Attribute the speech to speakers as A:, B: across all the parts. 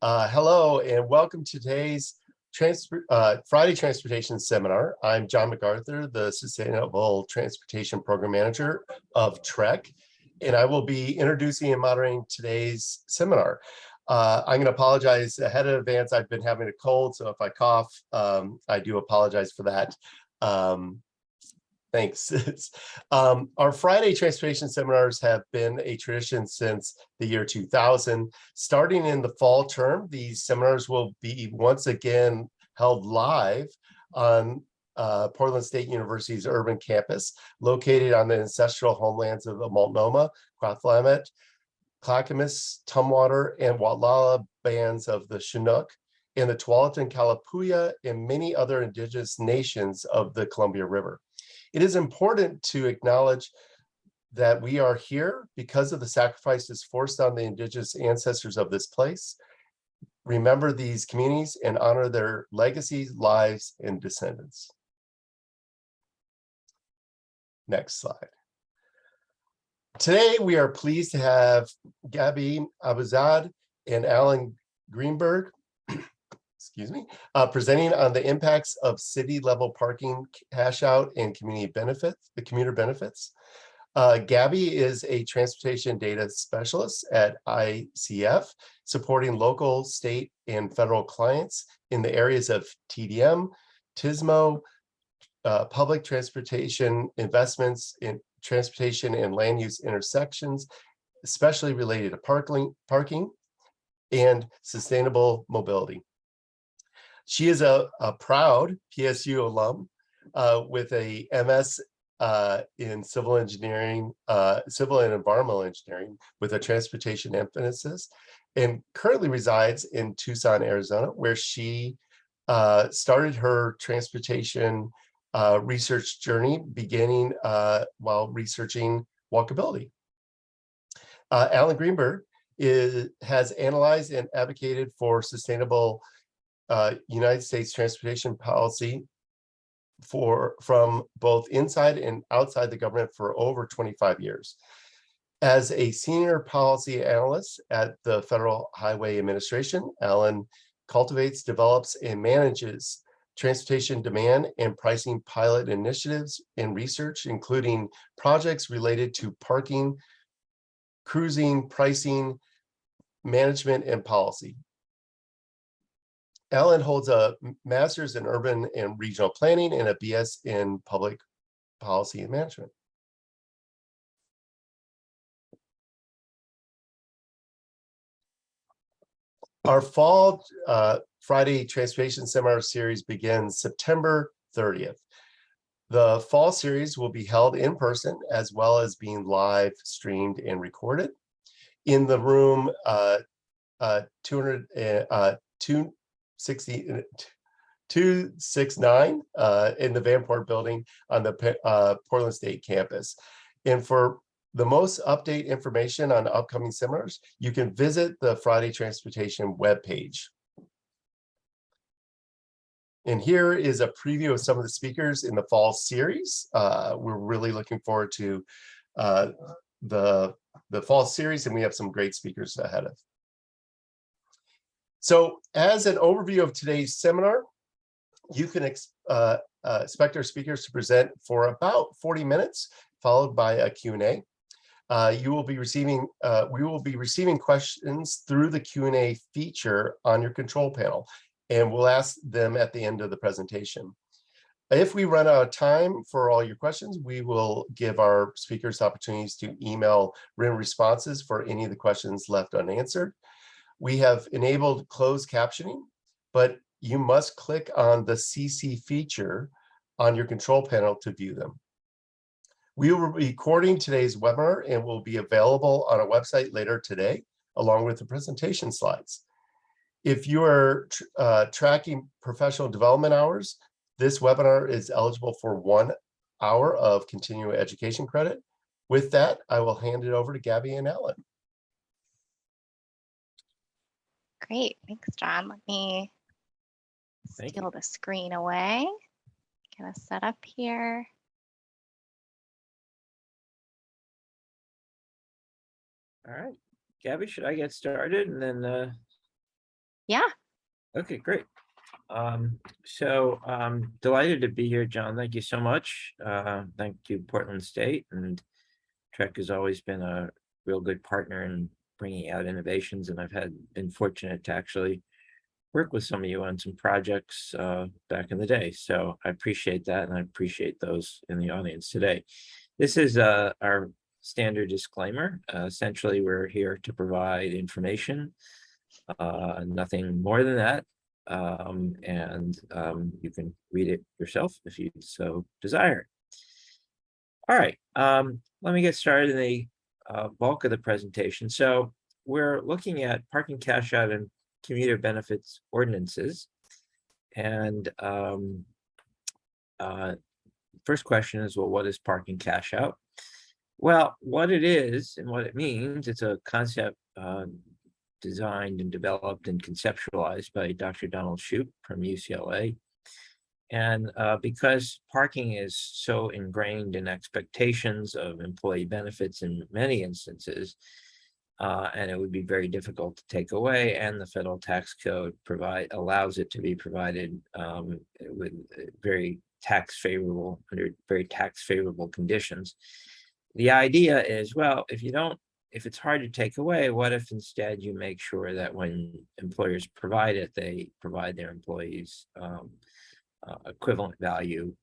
A: Hello and welcome to today's Friday Transportation Seminar. I'm John MacArthur, the Sustainable Transportation Program Manager of TREC, and I will be introducing and moderating today's seminar. I'm going to apologize ahead in advance. I've been having a cold, so if I cough, I do apologize for that. Thanks. Our Friday transportation seminars have been a tradition since the year 2000. Starting in the fall term, these seminars will be once again held live on Portland State University's urban campus, located on the ancestral homelands of the Multnomah, Quathlamet, Clackamas, Tumwater, and Watlala bands of the Chinook, and the Tualatin, Kalapuya, and many other indigenous nations of the Columbia River. It is important to acknowledge that we are here because of the sacrifices forced on the indigenous ancestors of this place. Remember these communities and honor their legacies, lives, and descendants. Next slide. Today, we are pleased to have Gabby, Abou-Zeid, and Alan Greenberg presenting on the impacts of city-level parking cash out and community benefits, the commuter benefits. Gabby is a transportation data specialist at ICF, supporting local, state, and federal clients in the areas of TDM, TSMO, public transportation investments in transportation and land use intersections, especially related to parking and sustainable mobility. She is a proud PSU alum with a MS in civil engineering, civil and environmental engineering with a transportation emphasis, and currently resides in Tucson, Arizona, where she started her transportation research journey beginning while researching walkability. Alan Greenberg has analyzed and advocated for sustainable United States transportation policy from both inside and outside the government for over 25 years. As a senior policy analyst at the Federal Highway Administration, Alan cultivates, develops, and manages transportation demand and pricing pilot initiatives and research, including projects related to parking, cruising, pricing, management, and policy. Alan holds a master's in urban and regional planning and a BS in public policy and management. Our fall Friday transportation seminar series begins September 30th. The fall series will be held in person as well as being live streamed and recorded in the room 269 in the Vanpool building on the Portland State campus. And for the most update information on upcoming seminars, you can visit the Friday Transportation webpage. And here is a preview of some of the speakers in the fall series. We're really looking forward to the fall series, and we have some great speakers ahead of. So as an overview of today's seminar, you can expect our speakers to present for about 40 minutes, followed by a Q&A. We will be receiving questions through the Q&A feature on your control panel, and we'll ask them at the end of the presentation. If we run out of time for all your questions, we will give our speakers opportunities to email written responses for any of the questions left unanswered. We have enabled closed captioning, but you must click on the CC feature on your control panel to view them. We will be recording today's webinar and will be available on our website later today, along with the presentation slides. If you are tracking professional development hours, this webinar is eligible for 1 hour of continuing education credit. With that, I will hand it over to Gabby and Alan.
B: Great, thanks, John. Let me steal the screen away. Get us set up here.
C: All right, Gabby, should I get started and then
B: Yeah.
C: Okay, great. Delighted to be here, John. Thank you so much. Thank you, Portland State, and Trek has always been a real good partner in bringing out innovations, and been fortunate to actually work with some of you on some projects back in the day. So I appreciate that, and I appreciate those in the audience today. This is our standard disclaimer. Essentially, we're here to provide information, nothing more than that. You can read it yourself if you so desire. All right, let me get started in the bulk of the presentation. So we're looking at parking cash out and commuter benefits ordinances. And first question is, well, what is parking cash out? Well, what it is and what it means, it's a concept designed and developed and conceptualized by Dr. Donald Shoup from UCLA. And because parking is so ingrained in expectations of employee benefits in many instances, and it would be very difficult to take away, and the federal tax code allows it to be provided with very under very tax favorable conditions. The idea is, well, if it's hard to take away, what if instead you make sure that when employers provide it, they provide their employees equivalent value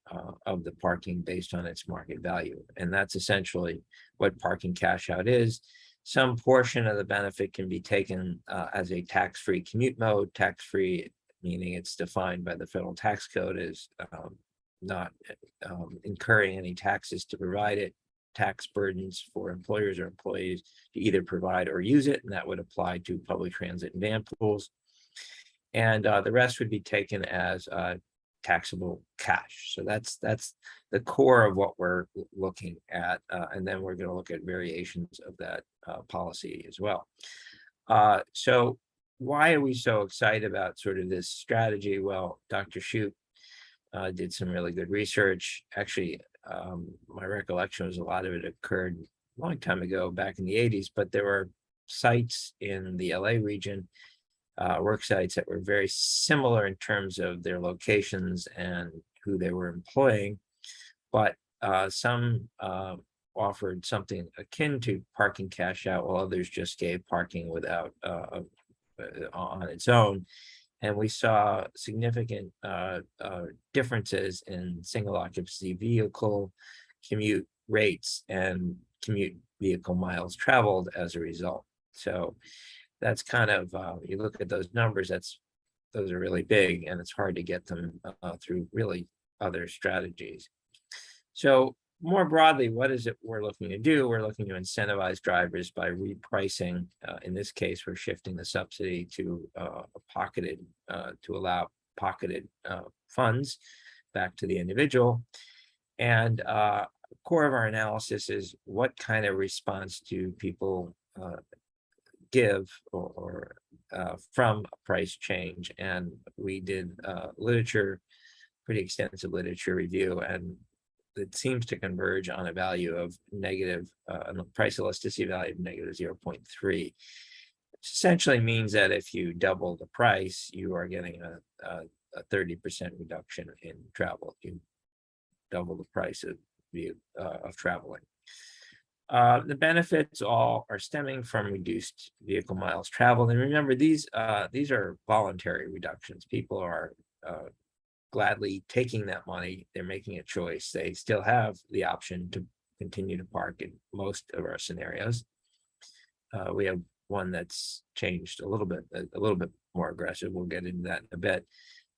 C: of the parking based on its market value. And that's essentially what parking cash out is. Some portion of the benefit can be taken as a tax-free commute mode. Tax-free meaning it's defined by the federal tax code as not incurring any taxes to provide it, tax burdens for employers or employees to either provide or use it, and that would apply to public transit and van pools. And the rest would be taken as taxable cash. So that's the core of what we're looking at, and then we're going to look at variations of that policy as well. So why are we so excited about sort of this strategy? Well, Dr. Shoup did some really good research. Actually, my recollection was a lot of it occurred a long time ago, back in the 80s, but there were sites in the LA region, work sites that were very similar in terms of their locations and who they were employing, but some offered something akin to parking cash out, while others just gave parking without on its own. And we saw significant differences in single occupancy vehicle commute rates and commute vehicle miles traveled as a result. So that's kind of, you look at those numbers, those are really big, and it's hard to get them through really other strategies. So more broadly, what is it we're looking to do? We're looking to incentivize drivers by repricing. In this case, we're shifting the subsidy to to allow pocketed funds back to the individual. And core of our analysis is what kind of response do people give or from a price change. And we did pretty extensive literature review, and it seems to converge on a value of negative, on the price elasticity value of negative 0.3, which essentially means that if you double the price, you are getting a 30% reduction in travel. If you double the price of traveling. The benefits all are stemming from reduced vehicle miles traveled. And remember, these are voluntary reductions. People are gladly taking that money. They're making a choice. They still have the option to continue to park in most of our scenarios. We have one that's changed a little bit more aggressive. We'll get into that in a bit.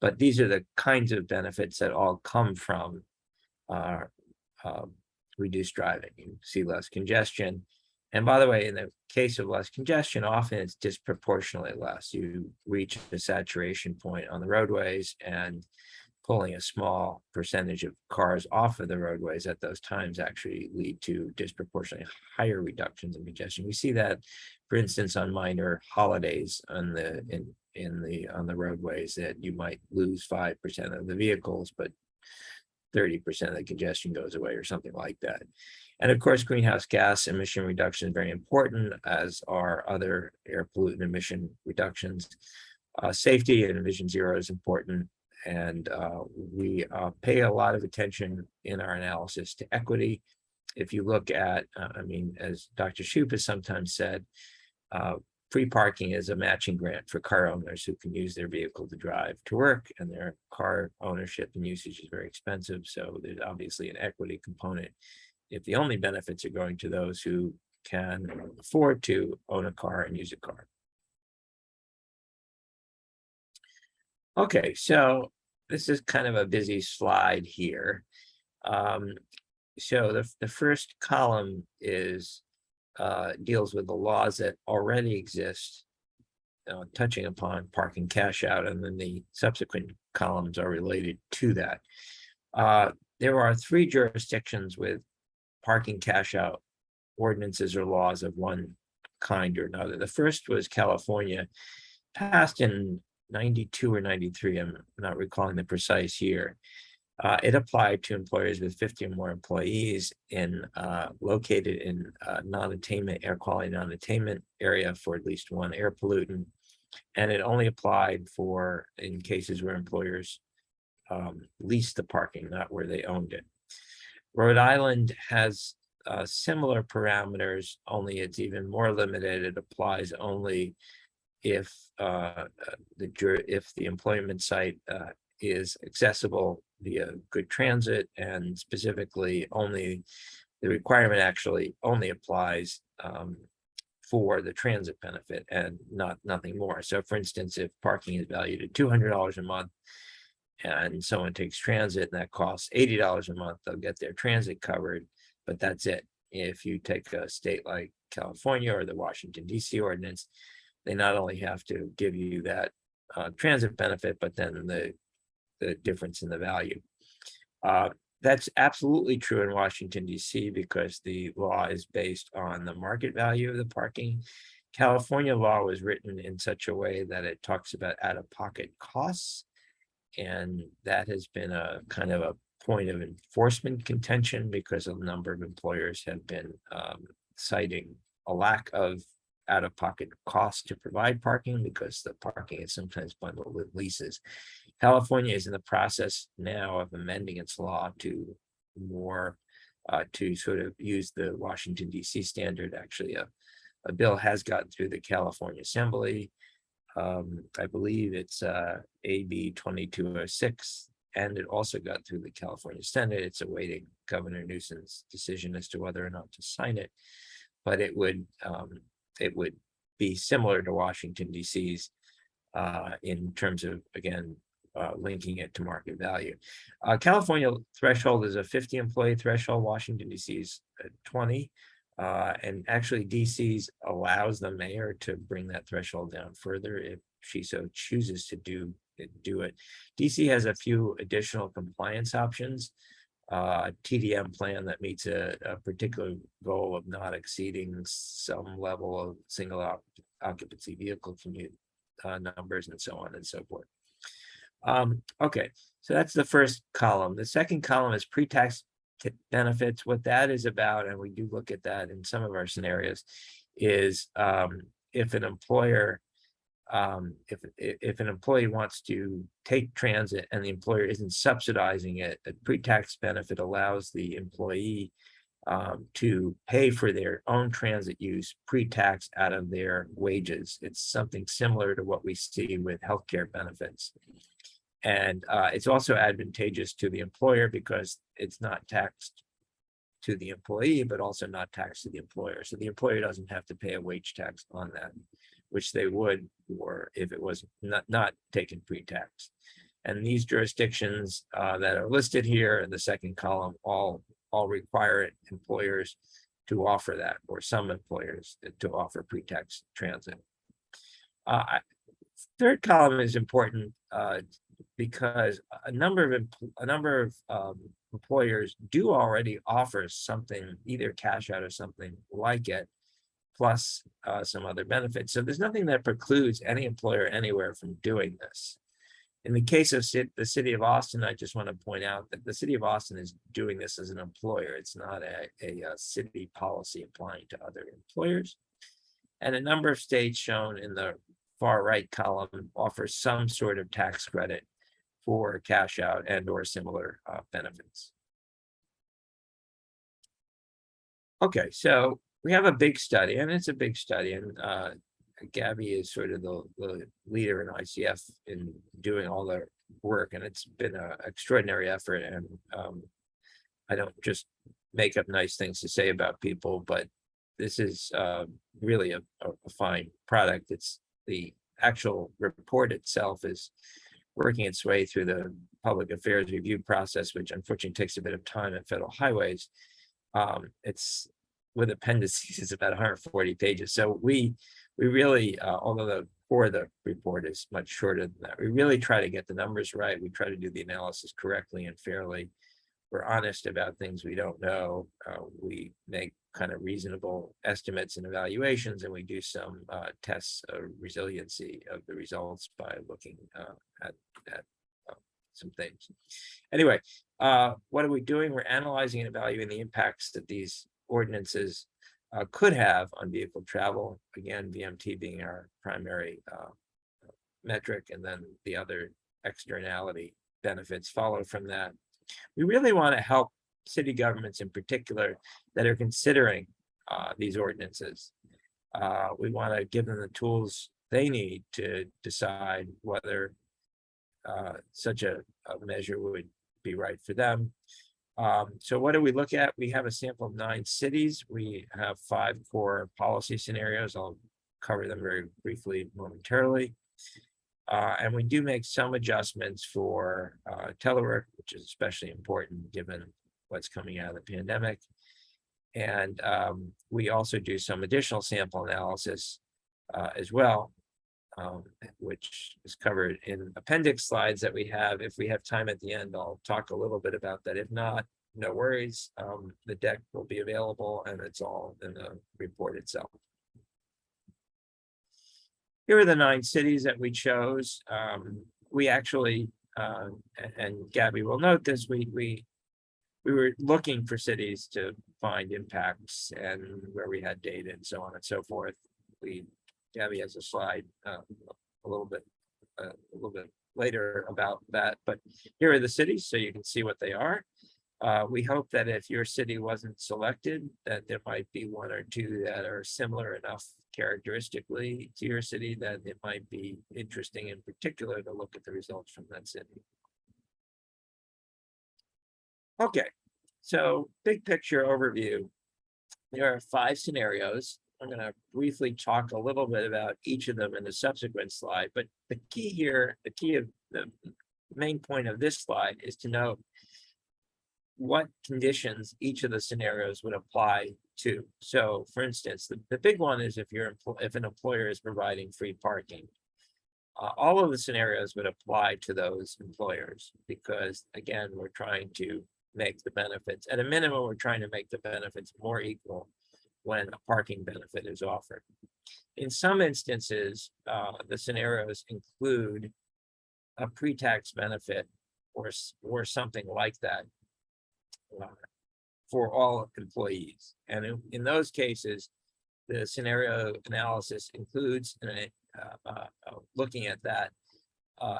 C: But these are the kinds of benefits that all come from reduced driving. You see less congestion. And by the way, in the case of less congestion, often it's disproportionately less. You reach a saturation point on the roadways, and pulling a small percentage of cars off of the roadways at those times actually lead to disproportionately higher reductions in congestion. We see that, for instance, on minor holidays on the roadways, that you might lose 5% of the vehicles, but 30% of the congestion goes away, or something like that. And of course, greenhouse gas emission reduction is very important, as are other air pollutant emission reductions. Safety and Vision Zero is important, and we pay a lot of attention in our analysis to equity. If you look at, I mean, as Dr. Shoup has sometimes said, free parking is a matching grant for car owners who can use their vehicle to drive to work, and their car ownership and usage is very expensive. So there's obviously an equity component if the only benefits are going to those who can afford to own a car and use a car. Okay, so this is kind of a busy slide here. So the first column is deals with the laws that already exist, touching upon parking cash out, and then the subsequent columns are related to that. There are 3 jurisdictions with parking cash out ordinances or laws of one kind or another. The first was California, passed in 92 or 93, I'm not recalling the precise year. It applied to employers with 50 or more employees located in non-attainment, air quality non-attainment area for at least one air pollutant. And it only applied for in cases where employers leased the parking, not where they owned it. Rhode Island has similar parameters, only it's even more limited. It applies only if the employment site is accessible via good transit, and specifically only the requirement actually only applies for the transit benefit and nothing more. So for instance, if parking is valued at $200 a month and someone takes transit and that costs $80 a month, they'll get their transit covered, but that's it. If you take a state like California or the Washington, D.C. ordinance, they not only have to give you that transit benefit, but then the difference in the value. That's absolutely true in Washington, D.C. because the law is based on the market value of the parking. California law was written in such a way that it talks about out-of-pocket costs, and that has been a kind of a point of enforcement contention because a number of employers have been citing a lack of out-of-pocket costs to provide parking because the parking is sometimes bundled with leases. California is in the process now of amending its law to more to sort of use the Washington, D.C. standard. Actually, a bill has gotten through the California Assembly. I believe it's AB 2206, and it also got through the California Senate. It's awaiting Governor Newsom's decision as to whether or not to sign it, but it would be similar to Washington, D.C.'s in terms of, again, linking it to market value. California threshold is a 50 employee threshold. Washington, D.C.'s 20. And actually DC's allows the mayor to bring that threshold down further if she so chooses to do it. DC has a few additional compliance options. TDM plan that meets a particular goal of not exceeding some level of single occupancy vehicle commute numbers and so on and so forth. Okay, so that's the first column. The second column is pre-tax benefits. What that is about, and we do look at that in some of our scenarios, is if an employer, if an employee wants to take transit and the employer isn't subsidizing it, a pre-tax benefit allows the employee to pay for their own transit use pre-tax out of their wages. It's something similar to what we see with healthcare benefits. And it's also advantageous to the employer because it's not taxed to the employee, but also not taxed to the employer. So the employer doesn't have to pay a wage tax on that, which they would, or if it was not taken pre-tax. And these jurisdictions that are listed here in the second column all require employers to offer that, or some employers to offer pre-tax transit. Third column is important because a number of employers do already offer something, either cash out or something like it, plus some other benefits. So there's nothing that precludes any employer anywhere from doing this. In the case of the city of Austin, I just want to point out that the city of Austin is doing this as an employer. It's not a city policy applying to other employers. And a number of states shown in the far right column offers some sort of tax credit for cash out and or similar benefits. Okay, so we have a big study, and it's a big study, and Gabby is sort of the leader in ICF in doing all the work, and it's been an extraordinary effort. And I don't just make up nice things to say about people, but this is really a fine product. It's the actual report itself is working its way through the public affairs review process, which unfortunately takes a bit of time at Federal Highways. It's with appendices, it's about 140 pages. So we really, although the core of the report is much shorter than that, we really try to get the numbers right. We try to do the analysis correctly and fairly. We're honest about things we don't know. We make kind of reasonable estimates and evaluations, and we do some tests of resiliency of the results by looking at some things. Anyway, what are we doing? We're analyzing and evaluating the impacts that these ordinances could have on vehicle travel. Again, VMT being our primary metric, and then the other externality benefits follow from that. We really want to help city governments in particular that are considering these ordinances. We want to give them the tools they need to decide whether such a measure would be right for them. So what do we look at? We have a sample of 9 cities. We have 5 core policy scenarios. I'll cover them very briefly momentarily. And we do make some adjustments for telework, which is especially important given what's coming out of the pandemic. And we also do some additional sample analysis as well, which is covered in appendix slides that we have. If we have time at the end, I'll talk a little bit about that. If not, no worries. The deck will be available, and it's all in the report itself. Here are the 9 cities that we chose. We actually, and Gabby will note this, we were looking for cities to find impacts and where we had data and so on and so forth. Gabby has a slide a little bit later about that, but here are the cities, so you can see what they are. We hope that if your city wasn't selected, that there might be 1 or 2 that are similar enough characteristically to your city that it might be interesting in particular to look at the results from that city. Okay, so big picture overview. There are 5 scenarios. I'm going to briefly talk a little bit about each of them in a subsequent slide, but the key here, the main point of this slide is to note what conditions each of the scenarios would apply to. So for instance, the big one is if an employer is providing free parking. All of the scenarios would apply to those employers because, again, we're trying to make the benefits, at a minimum, we're trying to make the benefits more equal when a parking benefit is offered. In some instances, the scenarios include a pre-tax benefit or something like that for all employees. And in those cases, the scenario analysis includes looking at that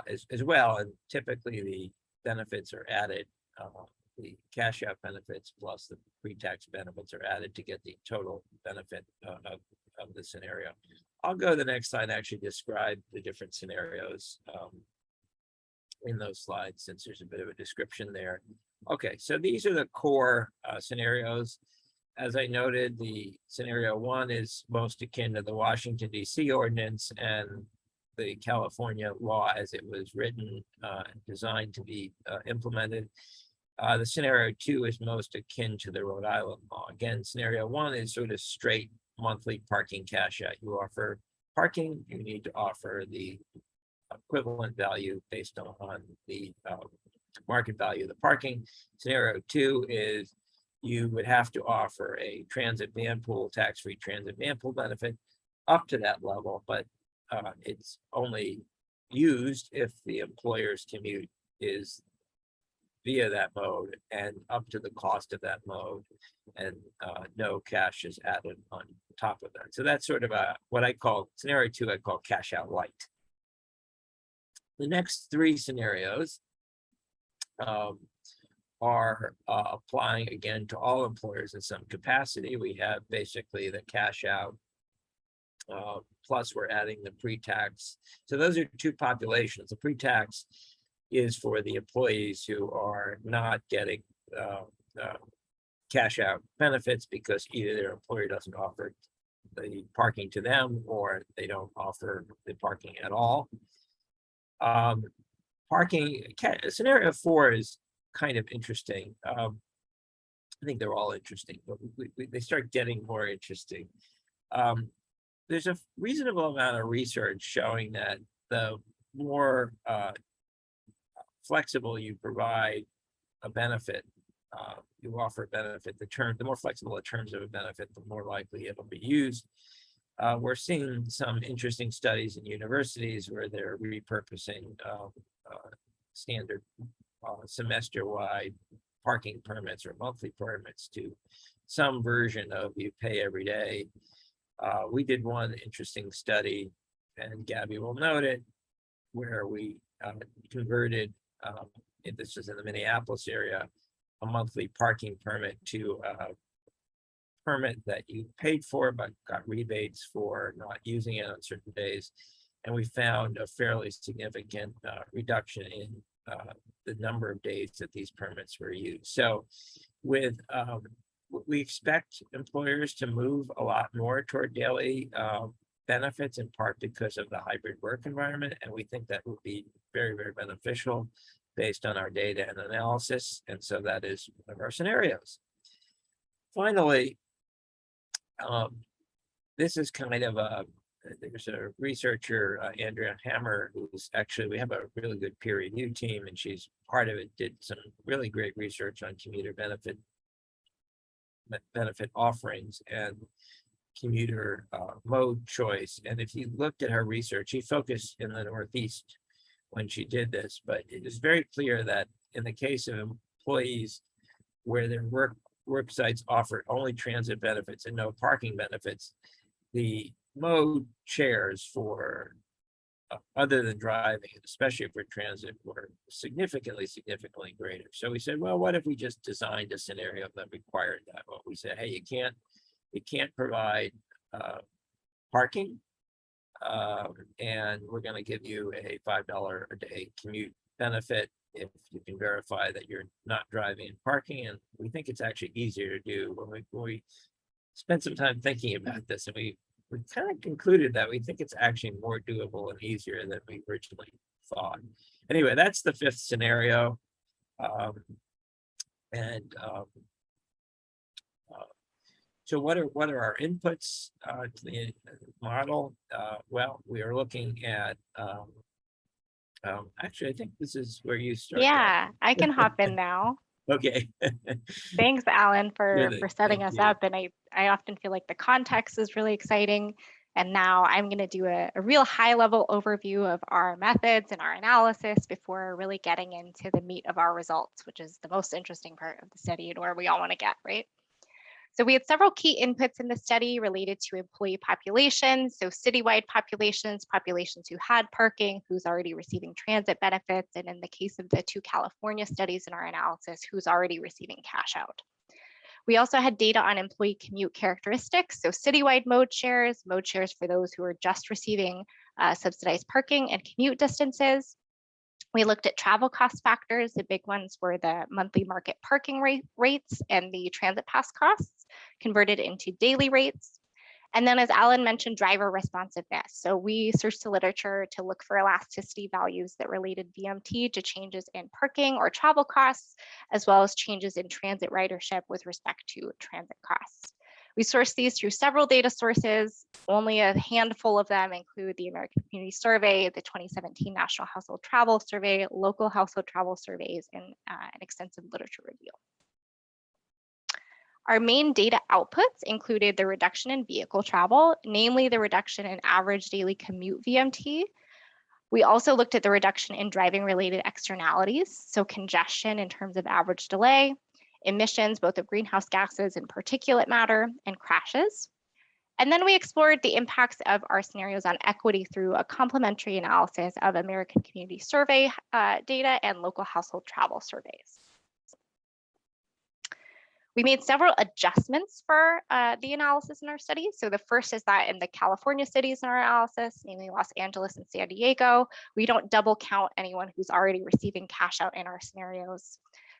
C: as well. And typically the benefits are added, the cash out benefits plus the pre-tax benefits are added to get the total benefit of the scenario. I'll go to the next slide and actually describe the different scenarios in those slides, since there's a bit of a description there. Okay, so these are the core scenarios. As I noted, the scenario 1 is most akin to the Washington, D.C. ordinance and the California law as it was written and designed to be implemented. The scenario 2 is most akin to the Rhode Island law. Again, scenario 1 is sort of straight monthly parking cash out. You offer parking, you need to offer the equivalent value based on the market value of the parking. Scenario 2 is you would have to offer a transit vanpool, tax-free transit vanpool benefit up to that level, but it's only used if the employer's commute is via that mode and up to the cost of that mode, and no cash is added on top of that. So that's sort of what I call scenario 2, I call cash out light. The next 3 scenarios are applying again to all employers in some capacity. We have basically the cash out, plus we're adding the pre-tax. So those are 2 populations. The pre-tax is for the employees who are not getting cash out benefits because either their employer doesn't offer the parking to them or they don't offer the parking at all. Scenario 4 is kind of interesting. I think they're all interesting, but they start getting more interesting. There's a reasonable amount of research showing that the more flexible you provide a benefit, you offer a benefit, the more flexible the terms of a benefit, the more likely it'll be used. We're seeing some interesting studies in universities where they're repurposing standard semester-wide parking permits or monthly permits to some version of you pay every day. We did one interesting study, and Gabby will note it, where we converted, this was in the Minneapolis area, a monthly parking permit to a permit that you paid for but got rebates for not using it on certain days. And we found a fairly significant reduction in the number of days that these permits were used. So with we expect employers to move a lot more toward daily benefits, in part because of the hybrid work environment. And we think that would be very, very beneficial based on our data and analysis. And so that is one of our scenarios. Finally, this is kind of there's a researcher, Andrea Hammer, who's actually, we have a really good peer review team, and she's part of it, did some really great research on commuter benefit offerings and commuter mode choice. And if you looked at her research, she focused in the Northeast when she did this, but it is very clear that in the case of employees where their work sites offer only transit benefits and no parking benefits, the mode shares for other than driving, especially for transit, were significantly greater. So we said, well, what if we just designed a scenario that required that? Well, we said, hey, you can't provide parking, and we're going to give you a $5 a day commute benefit if you can verify that you're not driving and parking. And we think it's actually easier to do. When we spent some time thinking about this, and we kind of concluded that we think it's actually more doable and easier than we originally thought. Anyway, that's the 5th scenario. So what are our inputs to the model? Well, we are looking at, actually, I think this is where you start.
B: Yeah, I can hop in now.
C: Okay.
B: Thanks, Alan, for setting
C: thank
B: us
C: you.
B: up. And I often feel like the context is really exciting. And now I'm going to do a real high-level overview of our methods and our analysis before really getting into the meat of our results, which is the most interesting part of the study and where we all want to get, right? So we had several key inputs in the study related to employee populations, so citywide populations who had parking, who's already receiving transit benefits, and in the case of the 2 California studies in our analysis, who's already receiving cash out. We also had data on employee commute characteristics, so citywide mode shares for those who are just receiving subsidized parking and commute distances. We looked at travel cost factors. The big ones were the monthly market parking rates and the transit pass costs converted into daily rates. And then, as Alan mentioned, driver responsiveness. So we searched the literature to look for elasticity values that related VMT to changes in parking or travel costs, as well as changes in transit ridership with respect to transit costs. We sourced these through several data sources. Only a handful of them include the American Community Survey, the 2017 National Household Travel Survey, local household travel surveys, and an extensive literature review. Our main data outputs included the reduction in vehicle travel, namely the reduction in average daily commute VMT, We also looked at the reduction in driving related externalities, so congestion in terms of average delay, emissions, both of greenhouse gases and particulate matter, and crashes. And then we explored the impacts of our scenarios on equity through a complementary analysis of American Community Survey data and local household travel surveys. We made several adjustments for the analysis in our study. So the first is that in the California cities in our analysis, namely Los Angeles and San Diego, we don't double count anyone who's already receiving cash out in our scenarios.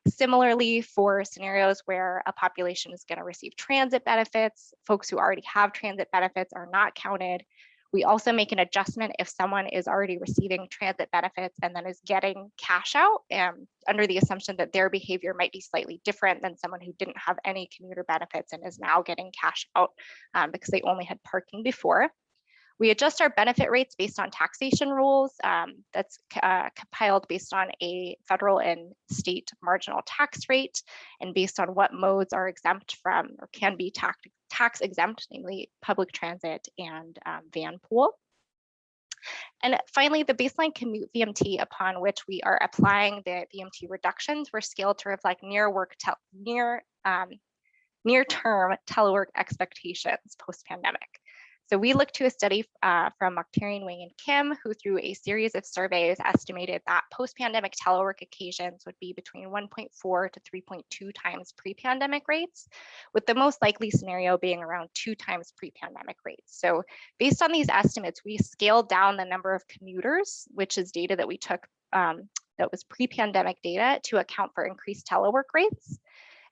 B: Similarly, for scenarios where a population is going to receive transit benefits, folks who already have transit benefits are not counted. We also make an adjustment if someone is already receiving transit benefits and then is getting cash out under the assumption that their behavior might be slightly different than someone who didn't have any commuter benefits and is now getting cash out because they only had parking before. We adjust our benefit rates based on taxation rules. That's compiled based on a federal and state marginal tax rate and based on what modes are exempt from or can be tax exempt, namely public transit and vanpool. And finally, the baseline commute VMT upon which we are applying the VMT reductions were scaled to reflect near-term telework expectations post-pandemic. So we looked to a study from Mokhtarian, Wang, and Kim, who through a series of surveys estimated that post-pandemic telework occasions would be between 1.4 to 3.2 times pre-pandemic rates, with the most likely scenario being around 2 times pre-pandemic rates. So based on these estimates, we scaled down the number of commuters, which is data that we took that was pre-pandemic data, to account for increased telework rates.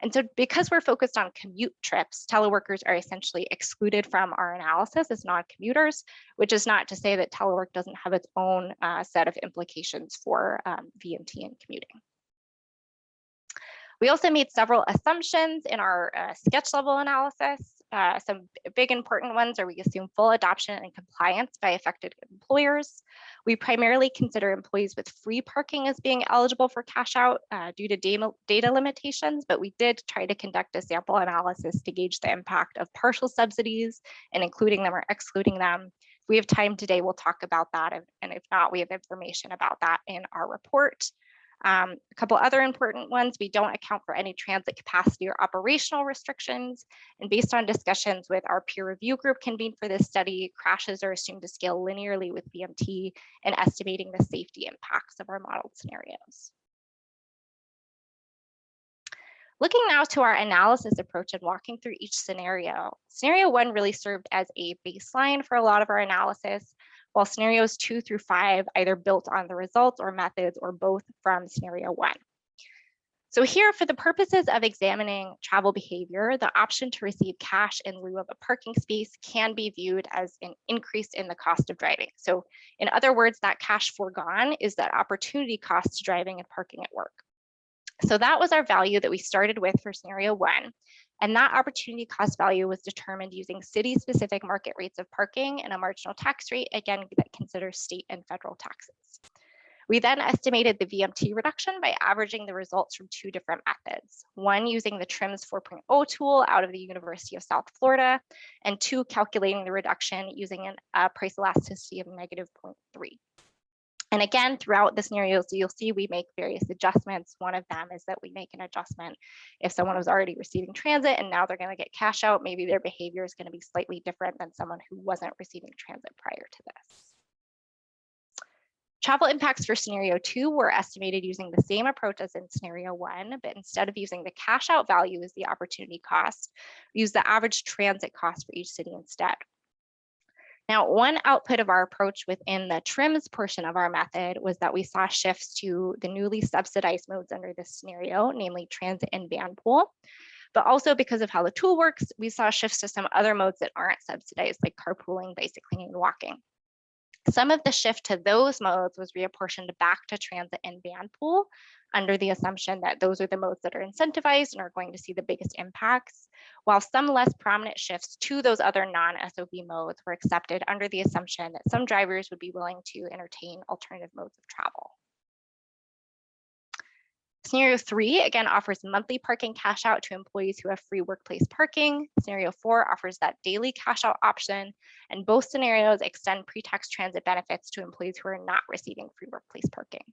B: And so because we're focused on commute trips, teleworkers are essentially excluded from our analysis as non-commuters, which is not to say that telework doesn't have its own set of implications for VMT and commuting. We also made several assumptions in our sketch level analysis. Some big important ones are we assume full adoption and compliance by affected employers. We primarily consider employees with free parking as being eligible for cash out due to data limitations, but we did try to conduct a sample analysis to gauge the impact of partial subsidies and including them or excluding them. If we have time today, we'll talk about that. And if not, we have information about that in our report. A couple other important ones, we don't account for any transit capacity or operational restrictions. And based on discussions with our peer review group convened for this study, crashes are assumed to scale linearly with VMT and estimating the safety impacts of our modeled scenarios. Looking now to our analysis approach and walking through each scenario, scenario 1 really served as a baseline for a lot of our analysis, while scenarios 2 through 5 either built on the results or methods or both from scenario 1. So here, for the purposes of examining travel behavior, the option to receive cash in lieu of a parking space can be viewed as an increase in the cost of driving. So in other words, that cash foregone is that opportunity cost to driving and parking at work. So that was our value that we started with for scenario 1. And that opportunity cost value was determined using city-specific market rates of parking and a marginal tax rate, again, that considers state and federal taxes. We then estimated the VMT reduction by averaging the results from 2 different methods. 1, using the TRIMS 4.0 tool out of the University of South Florida, and 2, calculating the reduction using a price elasticity of -0.3. And again, throughout the scenarios, you'll see we make various adjustments. One of them is that we make an adjustment if someone was already receiving transit and now they're going to get cash out, maybe their behavior is going to be slightly different than someone who wasn't receiving transit prior to this. Travel impacts for scenario 2 were estimated using the same approach as in scenario 1, but instead of using the cash out value as the opportunity cost, we use the average transit cost for each city instead. Now, one output of our approach within the TRIMS portion of our method was that we saw shifts to the newly subsidized modes under this scenario, namely transit and vanpool. But also because of how the tool works, we saw shifts to some other modes that aren't subsidized, like carpooling, bicycling, and walking. Some of the shift to those modes was reapportioned back to transit and vanpool under the assumption that those are the modes that are incentivized and are going to see the biggest impacts, while some less prominent shifts to those other non-SOV modes were accepted under the assumption that some drivers would be willing to entertain alternative modes of travel. Scenario 3, again, offers monthly parking cash out to employees who have free workplace parking. Scenario 4 offers that daily cash out option. And both scenarios extend pre-tax transit benefits to employees who are not receiving free workplace parking.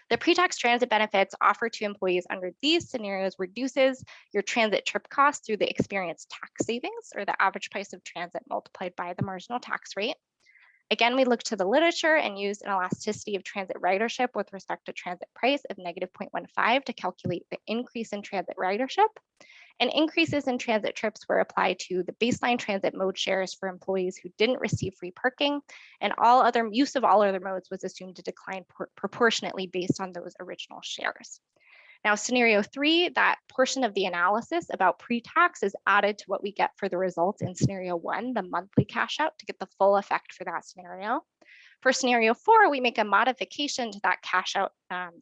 B: The pre-tax transit benefits offered to employees under these scenarios reduces your transit trip costs through the experienced tax savings, or the average price of transit multiplied by the marginal tax rate. Again, we looked to the literature and used an elasticity of transit ridership with respect to transit price of -0.15 to calculate the increase in transit ridership. And increases in transit trips were applied to the baseline transit mode shares for employees who didn't receive free parking, and all other use of all other modes was assumed to decline proportionately based on those original shares. Now, scenario 3, that portion of the analysis about pre-tax is added to what we get for the results in scenario 1, the monthly cash out, to get the full effect for that scenario. For scenario 4, we make a modification to that cash out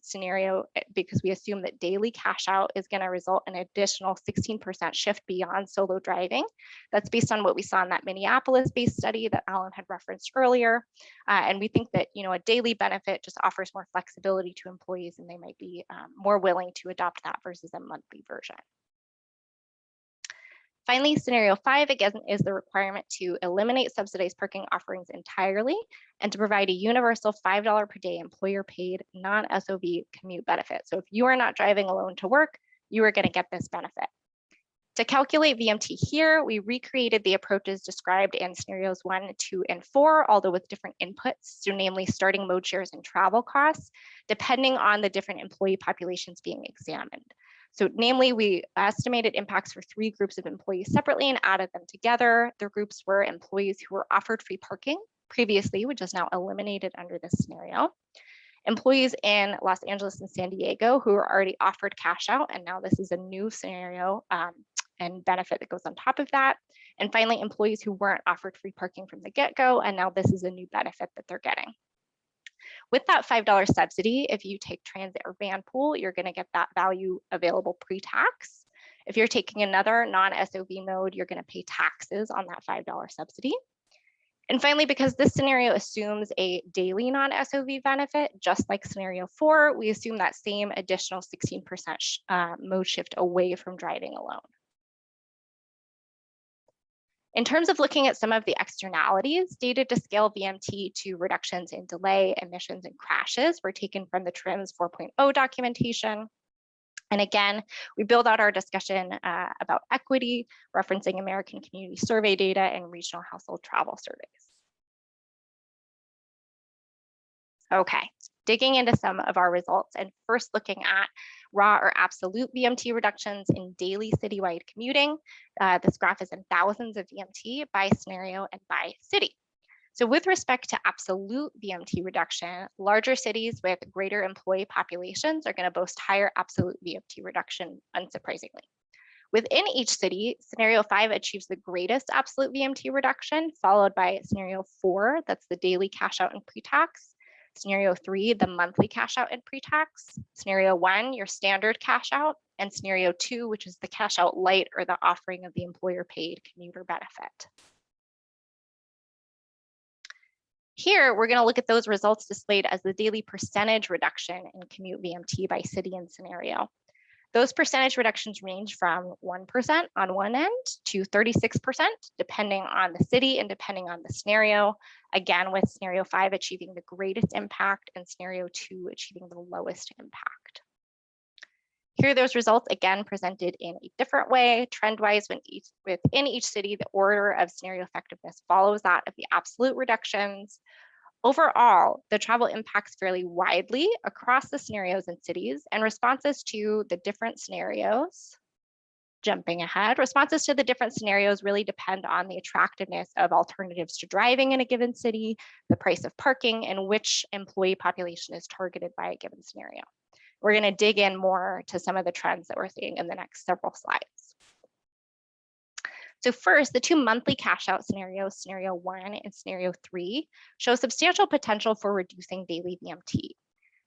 B: scenario because we assume that daily cash out is going to result in an additional 16% shift beyond solo driving. That's based on what we saw in that Minneapolis-based study that Alan had referenced earlier. And we think that a daily benefit just offers more flexibility to employees, and they might be more willing to adopt that versus a monthly version. Finally, scenario 5, again, is the requirement to eliminate subsidized parking offerings entirely and to provide a universal $5 per day employer paid non-SOV commute benefit. So if you are not driving alone to work, you are going to get this benefit. To calculate VMT here, we recreated the approaches described in scenarios 1, 2, and 4, although with different inputs, so namely starting mode shares and travel costs, depending on the different employee populations being examined. So namely, we estimated impacts for 3 groups of employees separately and added them together. The groups were employees who were offered free parking previously, which is now eliminated under this scenario. Employees in Los Angeles and San Diego who are already offered cash out, and now this is a new scenario and benefit that goes on top of that. And finally, employees who weren't offered free parking from the get-go, and now this is a new benefit that they're getting. With that $5 subsidy, if you take transit or vanpool, you're going to get that value available pre-tax. If you're taking another non-SOV mode, you're going to pay taxes on that $5 subsidy. And finally, because this scenario assumes a daily non-SOV benefit, just like scenario 4, we assume that same additional 16% mode shift away from driving alone. In terms of looking at some of the externalities, data to scale VMT to reductions in delay, emissions, and crashes were taken from the TRIMS 4.0 documentation. And again, we build out our discussion about equity, referencing American Community Survey data and regional household travel surveys. Okay, digging into some of our results and first looking at raw or absolute VMT reductions in daily citywide commuting. This graph is in thousands of VMT by scenario and by city. So with respect to absolute VMT reduction, larger cities with greater employee populations are going to boast higher absolute VMT reduction, unsurprisingly. Within each city, scenario 5 achieves the greatest absolute VMT reduction, followed by scenario 4, that's the daily cash out and pre-tax. Scenario 3, the monthly cash out and pre-tax. Scenario 1, your standard cash out. And scenario 2, which is the cash out light or the offering of the employer paid commuter benefit. Here, we're going to look at those results displayed as the daily percentage reduction in commute VMT by city and scenario. Those percentage reductions range from 1% on one end to 36%, depending on the city and depending on the scenario. Again, with scenario 5 achieving the greatest impact and scenario 2 achieving the lowest impact. Here are those results, again, presented in a different way. Trend-wise, within each city, the order of scenario effectiveness follows that of the absolute reductions. Overall, the travel impacts fairly widely across the scenarios and cities, and responses to the different scenarios, jumping ahead, responses to the different scenarios really depend on the attractiveness of alternatives to driving in a given city, the price of parking, and which employee population is targeted by a given scenario. We're going to dig in more to some of the trends that we're seeing in the next several slides. So first, the 2 monthly cash out scenarios, scenario 1 and scenario 3, show substantial potential for reducing daily VMT.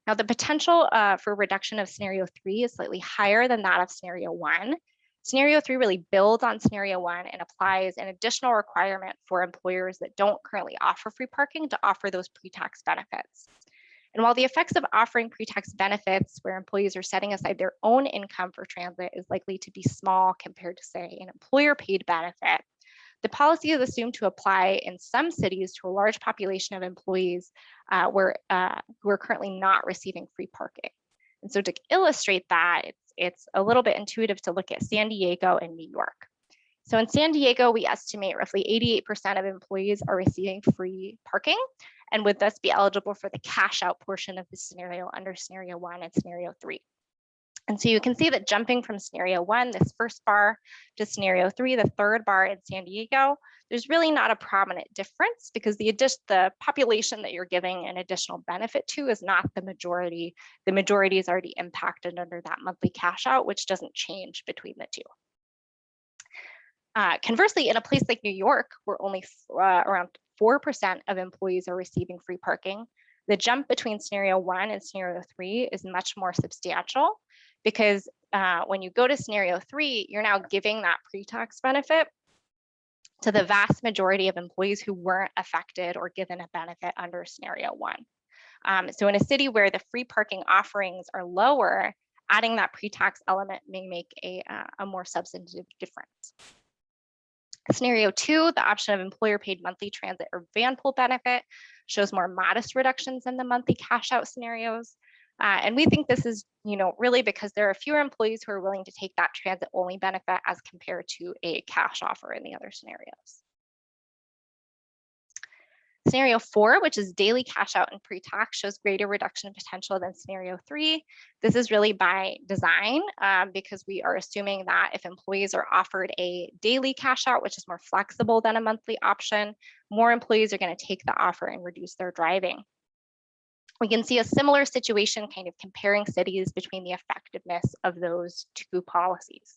B: Now, the potential for reduction of scenario 3 is slightly higher than that of scenario 1. Scenario 3 really builds on scenario 1 and applies an additional requirement for employers that don't currently offer free parking to offer those pre-tax benefits. And while the effects of offering pre-tax benefits where employees are setting aside their own income for transit is likely to be small compared to, say, an employer-paid benefit, the policy is assumed to apply in some cities to a large population of employees who are currently not receiving free parking. And so to illustrate that, it's a little bit intuitive to look at San Diego and New York. So in San Diego, we estimate roughly 88% of employees are receiving free parking and would thus be eligible for the cash out portion of the scenario under scenario 1 and scenario 3. And so you can see that jumping from scenario 1, this first bar, to scenario 3, the third bar in San Diego, there's really not a prominent difference because the population that you're giving an additional benefit to is not the majority. The majority is already impacted under that monthly cash out, which doesn't change between the two. Conversely, in a place like New York, where only around 4% of employees are receiving free parking, the jump between scenario 1 and scenario 3 is much more substantial because when you go to scenario 3, you're now giving that pre-tax benefit to the vast majority of employees who weren't affected or given a benefit under scenario 1. So in a city where the free parking offerings are lower, adding that pre-tax element may make a more substantive difference. Scenario 2, the option of employer-paid monthly transit or vanpool benefit shows more modest reductions than the monthly cash out scenarios. And we think this is, really because there are fewer employees who are willing to take that transit only benefit as compared to a cash offer in the other scenarios. Scenario 4, which is daily cash out and pre-tax, shows greater reduction potential than scenario 3. This is really by design because we are assuming that if employees are offered a daily cash out, which is more flexible than a monthly option, more employees are going to take the offer and reduce their driving. We can see a similar situation kind of comparing cities between the effectiveness of those two policies.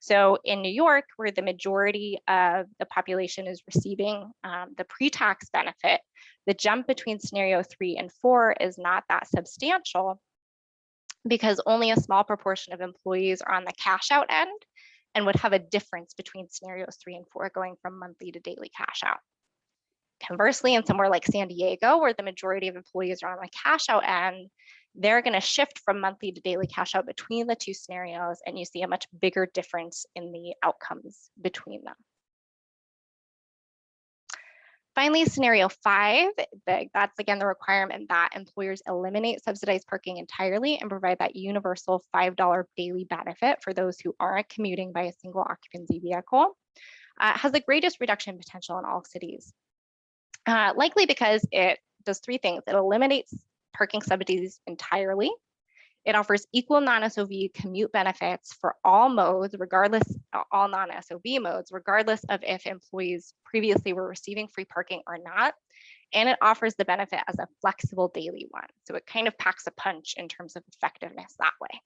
B: So in New York, where the majority of the population is receiving the pre-tax benefit, the jump between scenario 3 and 4 is not that substantial because only a small proportion of employees are on the cash out end and would have a difference between scenarios 3 and 4 going from monthly to daily cash out. Conversely, in somewhere like San Diego, where the majority of employees are on the cash out end, they're going to shift from monthly to daily cash out between the two scenarios, and you see a much bigger difference in the outcomes between them. Finally, scenario 5, that's again the requirement that employers eliminate subsidized parking entirely and provide that universal $5 daily benefit for those who aren't commuting by a single occupancy vehicle. Has the greatest reduction potential in all cities. Likely because it does 3 things. It eliminates parking subsidies entirely. It offers equal non-SOV commute benefits for all modes, all non-SOV modes, regardless of if employees previously were receiving free parking or not. And it offers the benefit as a flexible daily one. So it kind of packs a punch in terms of effectiveness that way.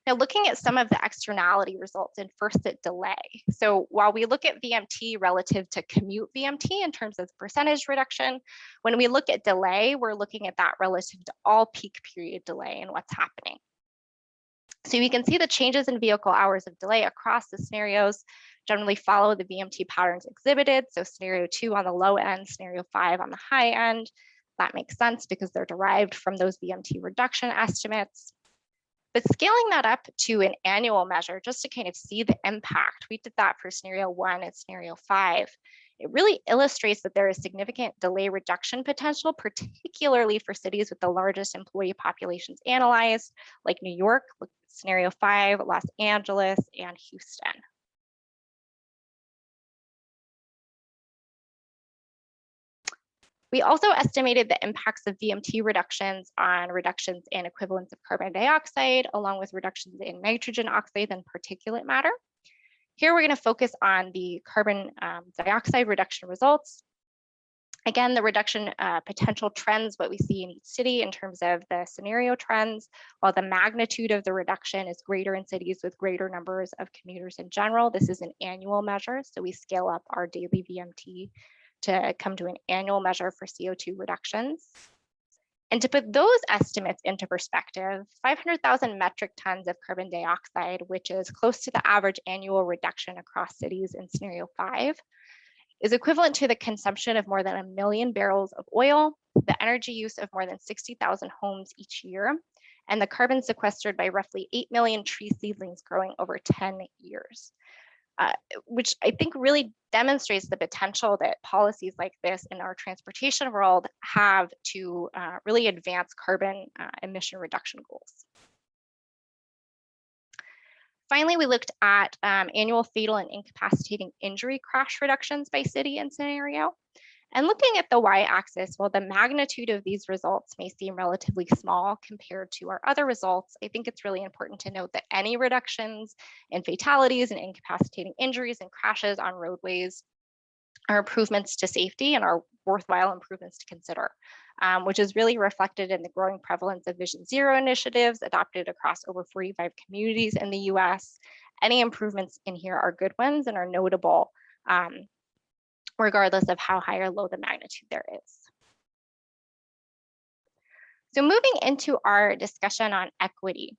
B: Now, looking at some of the externality results in first at delay. So while we look at VMT relative to commute VMT in terms of percentage reduction, when we look at delay, we're looking at that relative to all peak period delay and what's happening. So you can see the changes in vehicle hours of delay across the scenarios generally follow the VMT patterns exhibited. So scenario 2 on the low end, scenario 5 on the high end. That makes sense because they're derived from those VMT reduction estimates. But scaling that up to an annual measure, just to kind of see the impact, we did that for scenario 1 and scenario 5. It really illustrates that there is significant delay reduction potential, particularly for cities with the largest employee populations analyzed, like New York, scenario 5, Los Angeles, and Houston. We also estimated the impacts of VMT reductions on reductions in equivalents of carbon dioxide, along with reductions in nitrogen oxides and particulate matter. Here, we're going to focus on the carbon dioxide reduction results. Again, the reduction potential trends, what we see in each city in terms of the scenario trends, while the magnitude of the reduction is greater in cities with greater numbers of commuters in general. This is an annual measure, so we scale up our daily VMT to come to an annual measure for CO2 reductions. And to put those estimates into perspective, 500,000 metric tons of carbon dioxide, which is close to the average annual reduction across cities in scenario 5, is equivalent to the consumption of more than 1 million barrels of oil, the energy use of more than 60,000 homes each year, and the carbon sequestered by roughly 8 million tree seedlings growing over 10 years. Which I think really demonstrates the potential that policies like this in our transportation world have to really advance carbon emission reduction goals. Finally, we looked at annual fatal and incapacitating injury crash reductions by city and scenario. And looking at the y-axis, while the magnitude of these results may seem relatively small compared to our other results, I think it's really important to note that any reductions in fatalities and incapacitating injuries and crashes on roadways are improvements to safety and are worthwhile improvements to consider, which is really reflected in the growing prevalence of Vision Zero initiatives adopted across over 45 communities in the US. Any improvements in here are good ones and are notable, regardless of how high or low the magnitude there is. So moving into our discussion on equity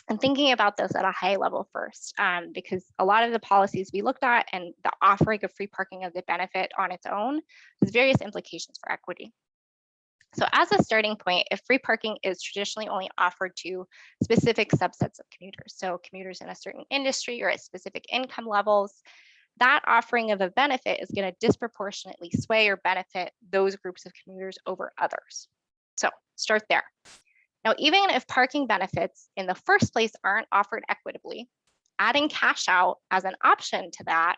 B: and thinking about this at a high level first, because a lot of the policies we looked at and the offering of free parking as a benefit on its own has various implications for equity. So as a starting point, if free parking is traditionally only offered to specific subsets of commuters, so commuters in a certain industry or at specific income levels, that offering of a benefit is going to disproportionately sway or benefit those groups of commuters over others. So start there. Now, even if parking benefits in the first place aren't offered equitably, adding cash out as an option to that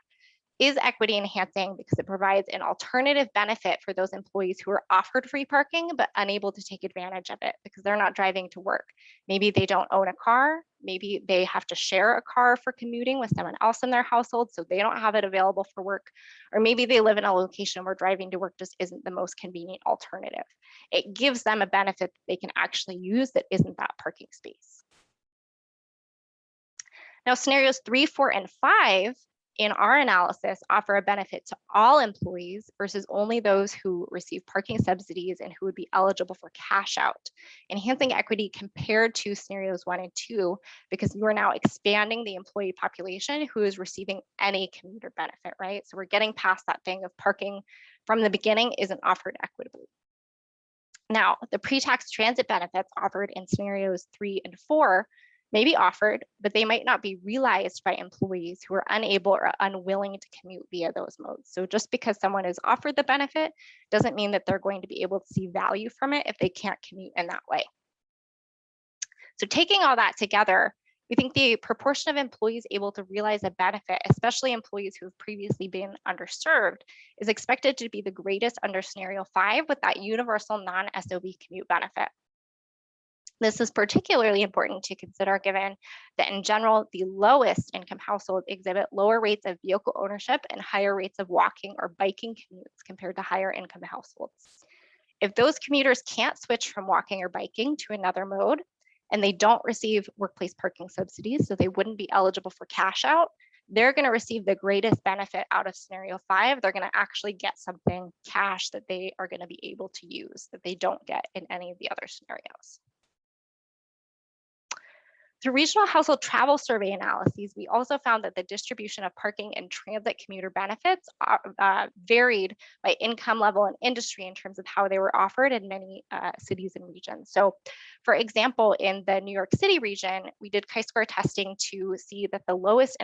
B: is equity enhancing because it provides an alternative benefit for those employees who are offered free parking but unable to take advantage of it because they're not driving to work. Maybe they don't own a car, maybe they have to share a car for commuting with someone else in their household so they don't have it available for work, or maybe they live in a location where driving to work just isn't the most convenient alternative. It gives them a benefit that they can actually use that isn't that parking space. Now, scenarios 3, 4, and 5 in our analysis offer a benefit to all employees versus only those who receive parking subsidies and who would be eligible for cash out, enhancing equity compared to scenarios 1 and 2, because you are now expanding the employee population who is receiving any commuter benefit, right? So we're getting past that thing of parking from the beginning isn't offered equitably. Now, the pre-tax transit benefits offered in scenarios 3 and 4 may be offered, but they might not be realized by employees who are unable or unwilling to commute via those modes. So just because someone is offered the benefit doesn't mean that they're going to be able to see value from it if they can't commute in that way. So taking all that together, we think the proportion of employees able to realize a benefit, especially employees who have previously been underserved, is expected to be the greatest under scenario 5 with that universal non-SOB commute benefit. This is particularly important to consider given that in general, the lowest income households exhibit lower rates of vehicle ownership and higher rates of walking or biking commutes compared to higher income households. If those commuters can't switch from walking or biking to another mode, and they don't receive workplace parking subsidies, so they wouldn't be eligible for cash out, they're going to receive the greatest benefit out of scenario 5. They're going to actually get something cash that they are going to be able to use that they don't get in any of the other scenarios. Through regional household travel survey analyses, we also found that the distribution of parking and transit commuter benefits varied by income level and industry in terms of how they were offered in many cities and regions. So, for example, in the New York City region, we did chi-square testing to see that the lowest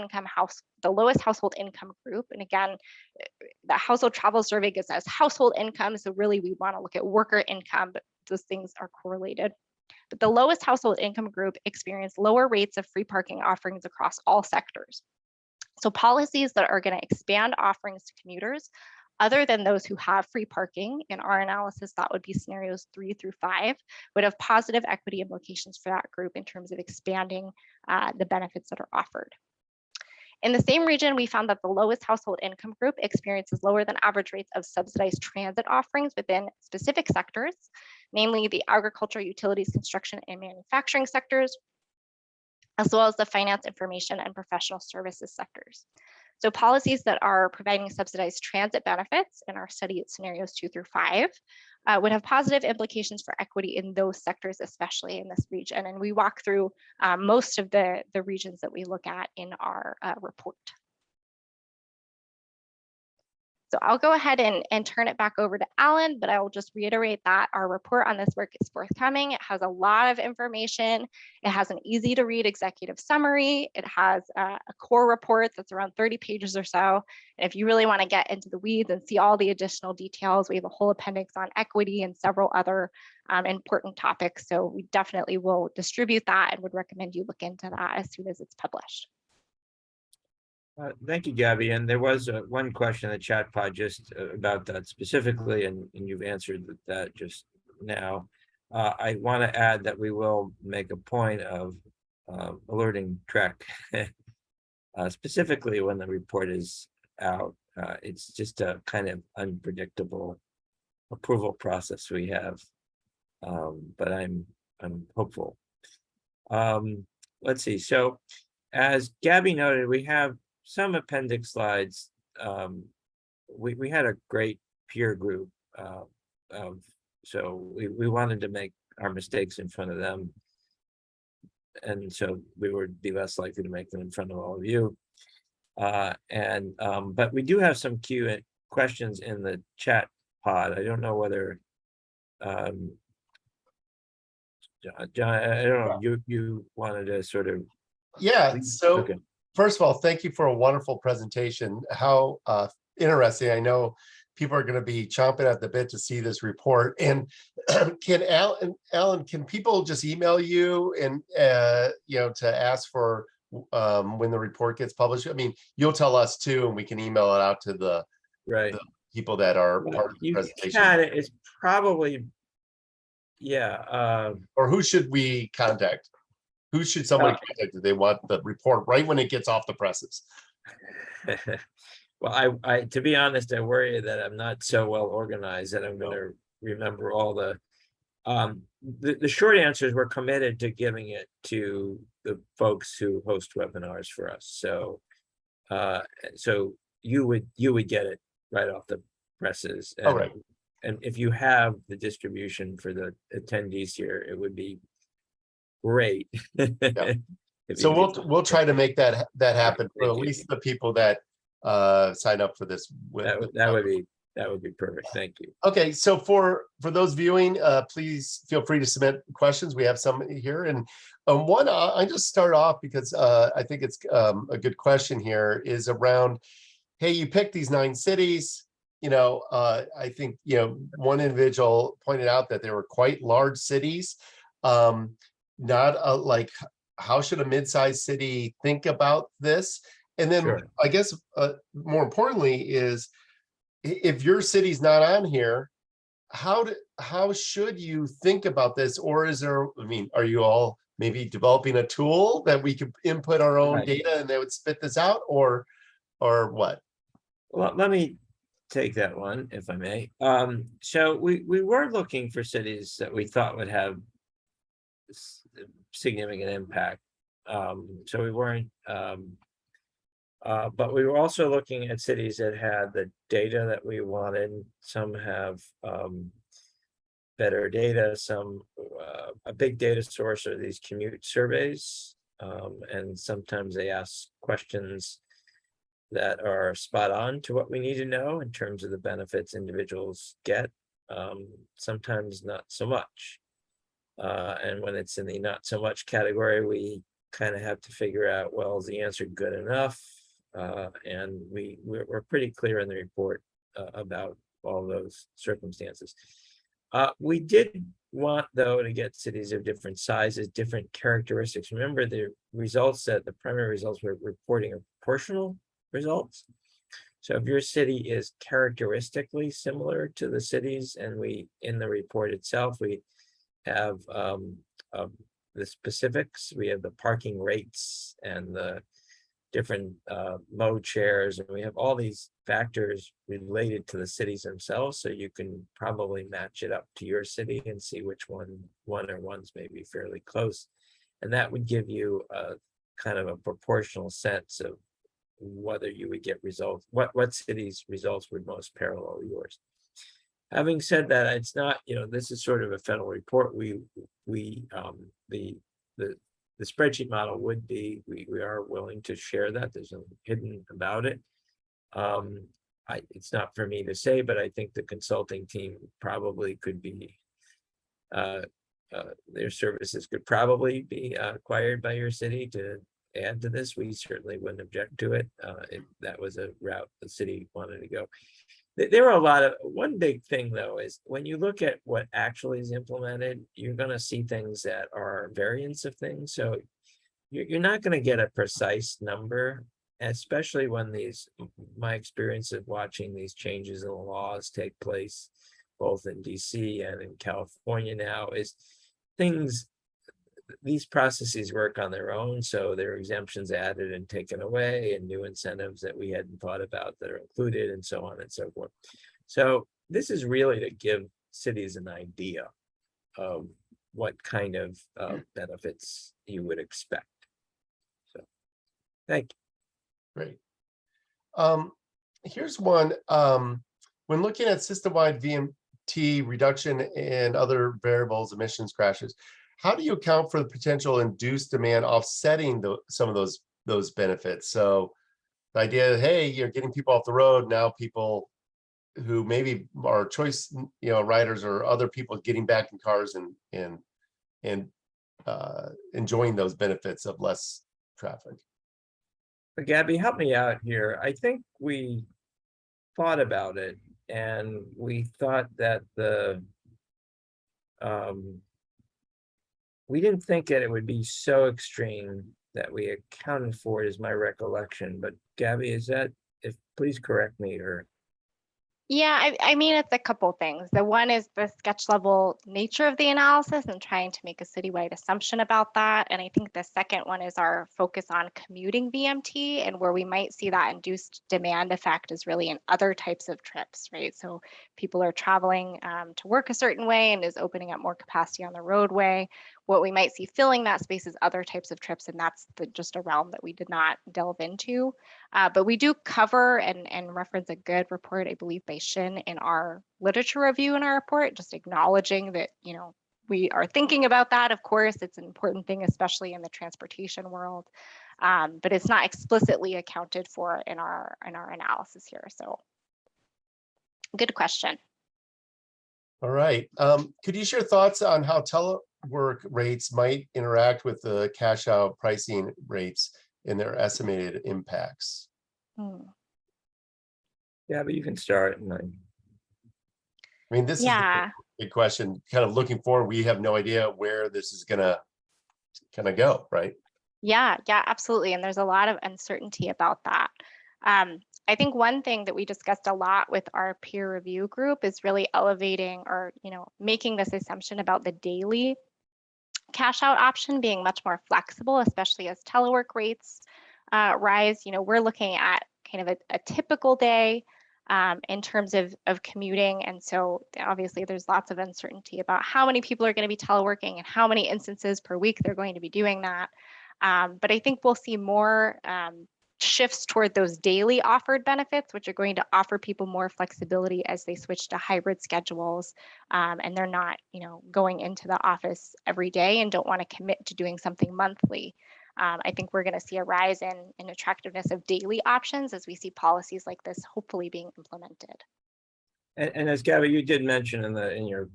B: household income group, and again, the household travel survey gives us household income, so really we want to look at worker income, but those things are correlated. But the lowest household income group experienced lower rates of free parking offerings across all sectors. So policies that are going to expand offerings to commuters, other than those who have free parking, in our analysis, that would be scenarios 3 through 5, would have positive equity implications for that group in terms of expanding the benefits that are offered. In the same region, we found that the lowest household income group experiences lower than average rates of subsidized transit offerings within specific sectors, namely the agriculture, utilities, construction, and manufacturing sectors, as well as the finance, information, and professional services sectors. So policies that are providing subsidized transit benefits in our study at scenarios 2 through 5 would have positive implications for equity in those sectors, especially in this region. And we walk through most of the regions that we look at in our report. So I'll go ahead and turn it back over to Alan, but I will just reiterate that our report on this work is forthcoming. It has a lot of information. It has an easy to read executive summary. It has a core report that's around 30 pages or so. And if you really want to get into the weeds and see all the additional details, we have a whole appendix on equity and several other important topics. So we definitely will distribute that and would recommend you look into that as soon as it's published.
C: Thank you, Gabby. And there was one question in the chat pod just about that specifically, and you've answered that just now. I want to add that we will make a point of alerting Trek specifically when the report is out. It's just a kind of unpredictable approval process we have, but I'm hopeful. Let's see. So, as Gabby noted, we have some appendix slides. We had a great peer group, so we wanted to make our mistakes in front of them, and so we would be less likely to make them in front of all of you. But we do have some questions in the chat pod. I don't know whether John, I don't know, you wanted to sort of.
A: Yeah, so
C: okay.
A: First of all, thank you for a wonderful presentation. How interesting. I know people are going to be chomping at the bit to see this report. And can Alan, can people just email you and to ask for when the report gets published? I mean, you'll tell us too, and we can email it out to the people that are part of the presentation.
C: It's probably, yeah.
A: Or who should we contact? Who should somebody contact if they want the report right when it gets off the presses?
C: Well, I to be honest, I worry that I'm not so well organized that I'm going to remember all the short answer is we're committed to giving it to the folks who host webinars for us. So so you would get it right off the presses. And, and if you have the distribution for the attendees here, it would be great.
A: So we'll try to make that happen for at least the people that sign up for this.
C: That would be perfect. Thank you.
A: Okay, so for those viewing, please feel free to submit questions. We have some here, and one I just start off because I think it's a good question here is around, hey, you picked these 9 cities. I think one individual pointed out that they were quite large cities. Not like, how should a mid-sized city think about this? And then I guess more importantly is, if your city's not on here, how should you think about this? Or is there, I mean, are you all maybe developing a tool that we could input our own data and they would spit this out, or what?
C: Well, let me take that one, if I may. So we were looking for cities that we thought would have significant impact. So we weren't, but we were also looking at cities that had the data that we wanted. Some have better data, some a big data source are these commute surveys. And sometimes they ask questions that are spot on to what we need to know in terms of the benefits individuals get. Sometimes not so much. And when it's in the not so much category, we kind of have to figure out, well, is the answer good enough? And we're pretty clear in the report about all those circumstances. We did want, though, to get cities of different sizes, different characteristics. Remember, the results that the primary results we're reporting are proportional results. So if your city is characteristically similar to the cities, and we, in the report itself, we have the specifics, we have the parking rates and the different mode shares, and we have all these factors related to the cities themselves, so you can probably match it up to your city and see which one or ones may be fairly close, and that would give you a kind of a proportional sense of whether you would get results, what cities' results would most parallel yours. Having said that, it's not, this is sort of a federal report. The spreadsheet model would be, we are willing to share that. There's nothing hidden about it. it's not for me to say, but I think the consulting team probably could be, their services could probably be acquired by your city to add to this. We certainly wouldn't object to it. If that was a route the city wanted to go. There are a lot of, one big thing though, is when you look at what actually is implemented, you're gonna see things that are variants of things. So you're not gonna get a precise number, especially when my experience of watching these changes in the laws take place, both in DC and in California now, is these processes work on their own. So there are exemptions added and taken away, and new incentives that we hadn't thought about that are included, and so on and so forth. So this is really to give cities an idea of what kind of benefits you would expect. So, thank you.
A: Great. Here's one. When looking at system-wide VMT reduction and other variables, emissions crashes, how do you account for the potential induced demand offsetting some of those benefits? So the idea that, hey, you're getting people off the road, now people who maybe are choice, riders or other people getting back in cars and enjoying those benefits of less traffic.
C: But Gabby, help me out here. I think we thought about it, and we thought that we didn't think that it would be so extreme that we accounted for it, is my recollection. But Gabby, is that, please correct me, or?
B: Yeah, I mean, it's a couple things. The one is the sketch level nature of the analysis and trying to make a citywide assumption about that. And I think the second one is our focus on commuting VMT, and where we might see that induced demand effect is really in other types of trips, right? So people are traveling to work a certain way and is opening up more capacity on the roadway. What we might see filling that space is other types of trips, and that's just a realm that we did not delve into. But we do cover and reference a good report, I believe, by Shin in our literature review in our report, just acknowledging that, we are thinking about that. Of course, it's an important thing, especially in the transportation world, but it's not explicitly accounted for in our analysis here. So good question.
A: All right. Could you share thoughts on how telework rates might interact with the cash out pricing rates and their estimated impacts?
C: Yeah, but you can start.
A: I mean, this is a big question. Kind of looking forward, we have no idea where this is gonna kind of go, right?
B: Yeah, absolutely. And there's a lot of uncertainty about that. I think one thing that we discussed a lot with our peer review group is really elevating or, making this assumption about the daily cash out option being much more flexible, especially as telework rates rise. We're looking at kind of a typical day in terms of commuting. And so obviously there's lots of uncertainty about how many people are going to be teleworking and how many instances per week they're going to be doing that. But I think we'll see more shifts toward those daily offered benefits, which are going to offer people more flexibility as they switch to hybrid schedules, and they're not, going into the office every day and don't want to commit to doing something monthly. I think we're going to see a rise in attractiveness of daily options as we see policies like this hopefully being implemented.
C: And as Gabby, you did mention in your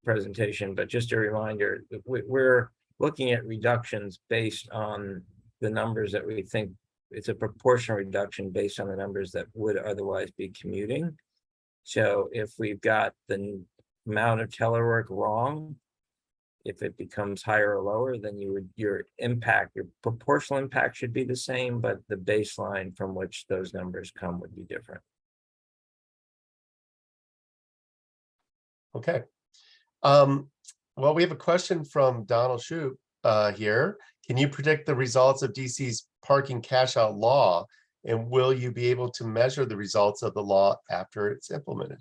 C: presentation, but just a reminder, we're looking at reductions based on the numbers that we think. It's a proportional reduction based on the numbers that would otherwise be commuting. So if we've got the amount of telework wrong, if it becomes higher or lower, then your proportional impact should be the same, but the baseline from which those numbers come would be different.
A: Okay. Well, we have a question from Donald Shoup here. Can you predict the results of DC's parking cash out law, and will you be able to measure the results of the law after it's implemented?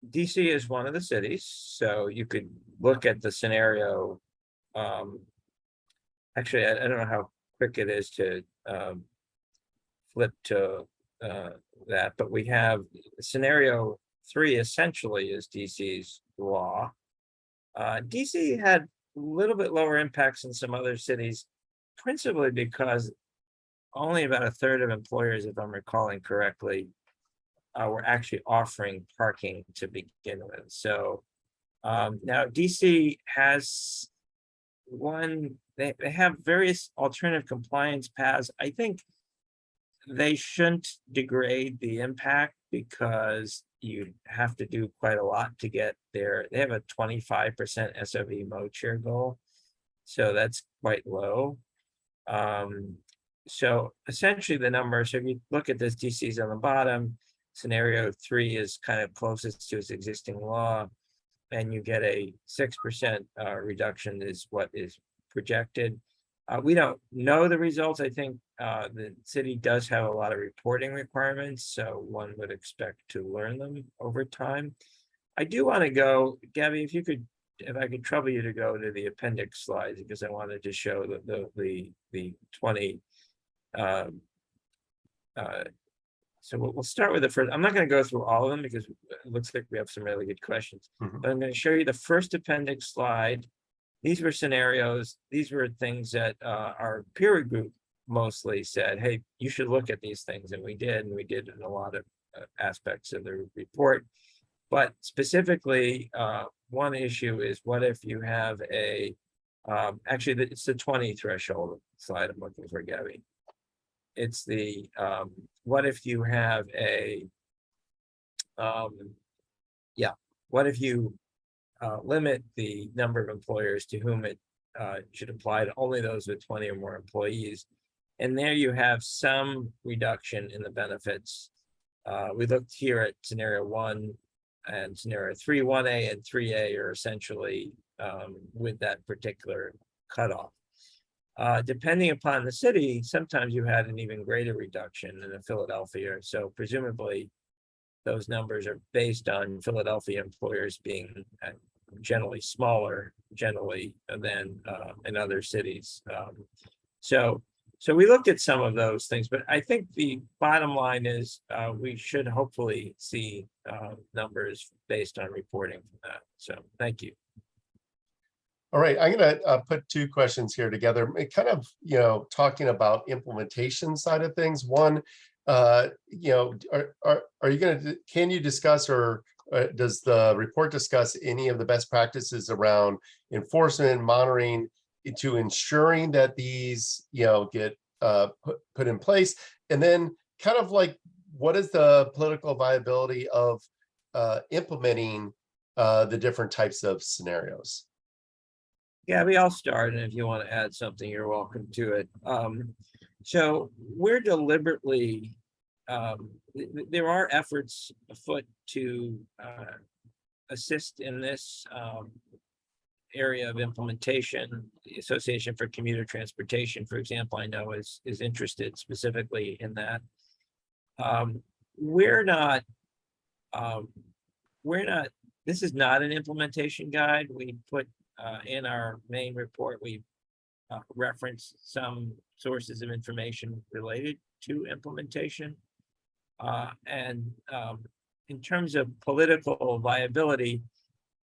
C: DC is one of the cities, so you could look at the scenario. Actually, I don't know how quick it is to flip to that, but we have scenario 3 essentially is DC's law. DC had a little bit lower impacts than some other cities, principally because only about a third of employers, if I'm recalling correctly, were actually offering parking to begin with. So now DC has they have various alternative compliance paths. I think they shouldn't degrade the impact because you have to do quite a lot to get there. They have a 25% SOV mode share goal, so that's quite low. So essentially the number, so if you look at this, DC's on the bottom, scenario 3 is kind of closest to its existing law, and you get a 6% reduction is what is projected. We don't know the results. I think the city does have a lot of reporting requirements, so one would expect to learn them over time. I do want to go, Gabby, if I could trouble you to go to the appendix slides, because I wanted to show the 20. So we'll start with the first. I'm not going to go through all of them because it looks like we have some really good questions.
A: Mhm.
C: But I'm going to show you the first appendix slide. These were scenarios. These were things that our peer group mostly said, hey, you should look at these things. And we did in a lot of aspects of the report. But specifically, one issue is what if you have a, actually it's the 20 threshold slide I'm looking for, Gabby. It's the, what if you have a, what if you limit the number of employers to whom it should apply to only those with 20 or more employees. And there you have some reduction in the benefits. We looked here at scenario 1 and scenario 3, 1A and 3A are essentially with that particular cutoff. Depending upon the city, sometimes you had an even greater reduction in Philadelphia. So presumably those numbers are based on Philadelphia employers being generally smaller, than in other cities. So we looked at some of those things, but I think the bottom line is we should hopefully see numbers based on reporting from that. So thank you.
A: All right, I'm going to put two questions here together, kind of, talking about implementation side of things. One, are you going to, can you discuss or does the report discuss any of the best practices around enforcement, monitoring, to ensuring that these, get put in place? And then kind of like, what is the political viability of implementing the different types of scenarios?
C: Gabby, I'll start, and if you want to add something, you're welcome to it. So we're deliberately, there are efforts afoot to assist in this area of implementation. The Association for Commuter Transportation, for example, I know is interested specifically in that. We're not, this is not an implementation guide. We put in our main report, we reference some sources of information related to implementation. And in terms of political viability,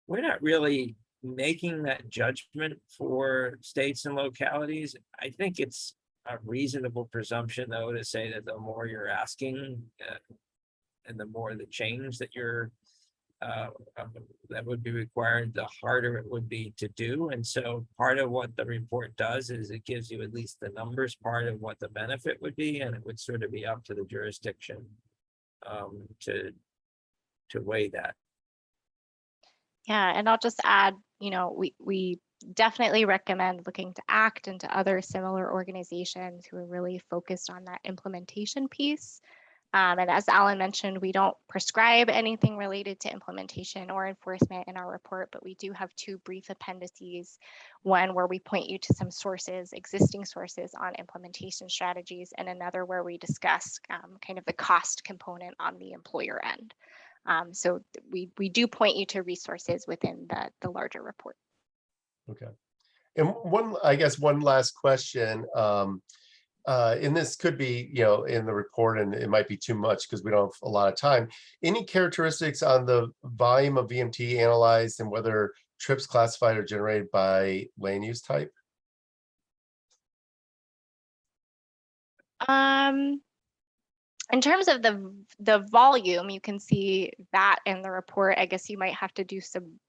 C: we're not really making that judgment for states and localities. I think it's a reasonable presumption, though, to say that the more you're asking and the more the change that you're that would be required, the harder it would be to do. And so part of what the report does is it gives you at least the numbers part of what the benefit would be, and it would sort of be up to the jurisdiction to weigh that.
B: Yeah, and I'll just add, we definitely recommend looking to ACT and to other similar organizations who are really focused on that implementation piece. And as Alan mentioned, we don't prescribe anything related to implementation or enforcement in our report, but we do have two brief appendices, one where we point you to some sources, existing sources on implementation strategies, and another where we discuss kind of the cost component on the employer end. So we do point you to resources within the larger report.
A: Okay. And one last question. And this could be, in the report, and it might be too much because we don't have a lot of time. Any characteristics on the volume of VMT analyzed and whether trips classified or generated by land use type?
B: In terms of the volume, you can see that in the report. I guess you might have to do some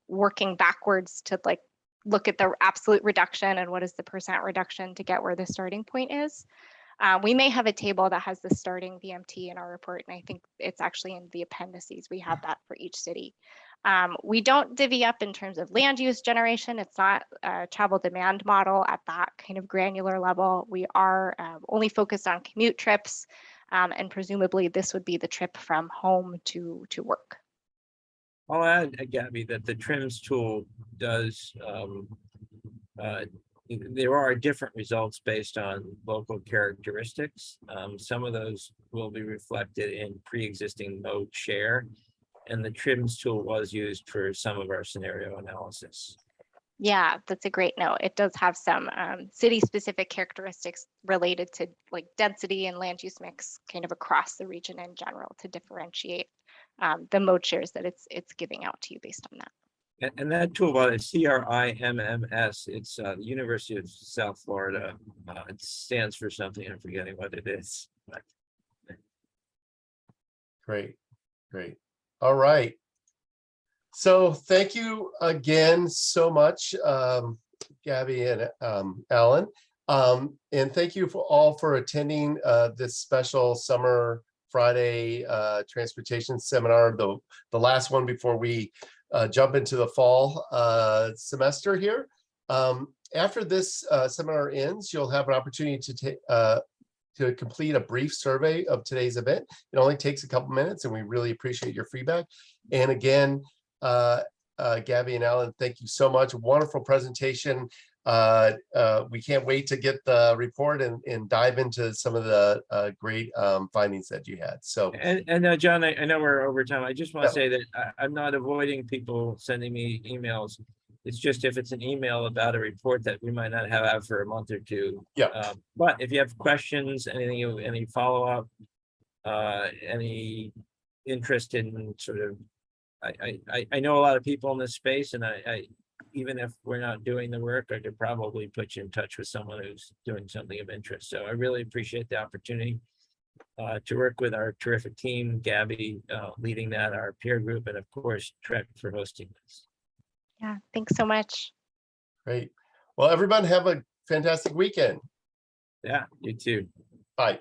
B: working backwards to like look at the absolute reduction and what is the percent reduction to get where the starting point is. We may have a table that has the starting VMT in our report, and I think it's actually in the appendices. We have that for each city. We don't divvy up in terms of land use generation. It's not a travel demand model at that kind of granular level. We are only focused on commute trips, and presumably this would be the trip from home to work.
C: I'll add, Gabby, that the trims tool does, there are different results based on local characteristics. Some of those will be reflected in pre-existing mode share, and the trims tool was used for some of our scenario analysis.
B: Yeah, that's a great note. It does have some city-specific characteristics related to like density and land use mix kind of across the region in general to differentiate the mode shares that it's giving out to you based on that.
C: And that tool, well, it's CRIMMS. It's the University of South Florida. It stands for something. I'm forgetting what it is. But...
A: Great. All right. So thank you again so much, Gabby and Alan. And thank you all for attending this special summer Friday transportation seminar, the last one before we jump into the fall semester here. After this seminar ends, you'll have an opportunity to complete a brief survey of today's event. It only takes a couple minutes, and we really appreciate your feedback. And again, Gabby and Alan, thank you so much. Wonderful presentation. We can't wait to get the report and dive into some of the great findings that you had. So,
C: and John, I know we're over time. I just want to say that I'm not avoiding people sending me emails. It's just if it's an email about a report that we might not have out for a month or two.
A: Yeah.
C: But if you have questions, any follow-up, any interest in sort of, I know a lot of people in this space, and I even if we're not doing the work, I could probably put you in touch with someone who's doing something of interest. So I really appreciate the opportunity to work with our terrific team, Gabby leading that, our peer group, and of course, Trek for hosting this.
B: Yeah, thanks so much.
A: Great. Well, everyone have a fantastic weekend.
C: Yeah, you too.
A: Bye.